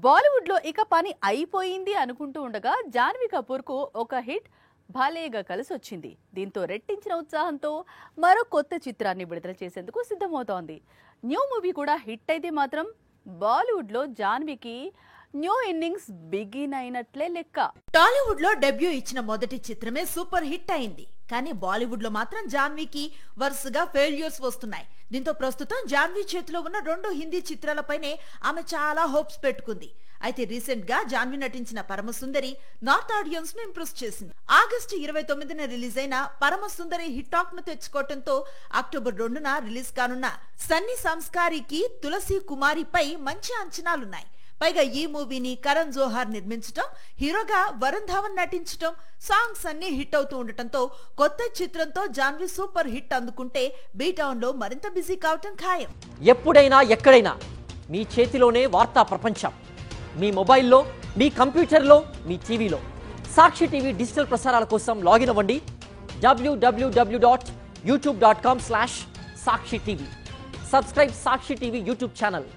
బాలీవుడ్ లో ఇక పని అయిపోయింది అనుకుంటూ ఉండగా జాన్వీ కపూర్ కు ఒక హిట్ భాలేగా కలిసి వచ్చింది. దీంతో రెట్టించిన ఉత్సాహంతో మరో కొత్త చిత్రాన్ని విడుదల చేసేందుకు సిద్ధమవుతోంది. న్యూ మూవీ కూడా హిట్ అయితే మాత్రం బాలీవుడ్ లో జాన్వీకి న్యూ ఇన్నింగ్స్ బిగిన్ అయినట్లే లెక్క. టాలీవుడ్ లో డెబ్యూ ఇచ్చిన మొదటి చిత్రమే సూపర్ హిట్ అయింది. కానీ బాలీవుడ్ లో మాత్రం జాన్వీకి వరుసగా ఫెయిల్యూర్స్ వస్తున్నాయి. దీంతో ప్రస్తుతం జాన్వీ చేతిలో ఉన్న 2 హిందీ చిత్రాలపైనే ఆమె చాలా హోప్స్ పెట్టుకుంది. అయితే రీసెంట్ గా జాన్వీ నటించిన పరమసుందరి నార్త్ ఆడియన్స్ ను ఇంప్రెస్ చేసింది. ఆగస్టు 29న రిలీజ్ అయిన పరమసుందరి హిట్ టాక్ ను తెచ్చుకోవడంతో అక్టోబర్ 2న రిలీజ్ కానున్న సన్నీ సంస్కారికి తులసి కుమారిపై మంచి అంచనాలున్నాయి. పైగా ఈ మూవీని కరణ్ జోహార్ నిర్మించటం, హీరోగా వరుణ్ ధావన్ నటించటం, సాంగ్స్ అన్ని హిట్ అవుతూ ఉండటంతో కొత్త చిత్రంతో జాన్వీ సూపర్ హిట్ అందుకుంటే బీటౌన్ లో మరింత బిజీ కావటం ఖాయం. ఎప్పుడైనా ఎక్కడైనా మీ చేతిలోనే వార్తా ప్రపంచం. మీ మొబైల్లో, మీ కంప్యూటర్లో, మీ టీవీలో సాక్షి టీవీ డిజిటల్ ప్రసారాల కోసం లాగిన్ అవ్వండి. www.youtube.com/సాక్షి టీవీ. సబ్స్క్రైబ్ సాక్షి టీవీ యూట్యూబ్ ఛానల్.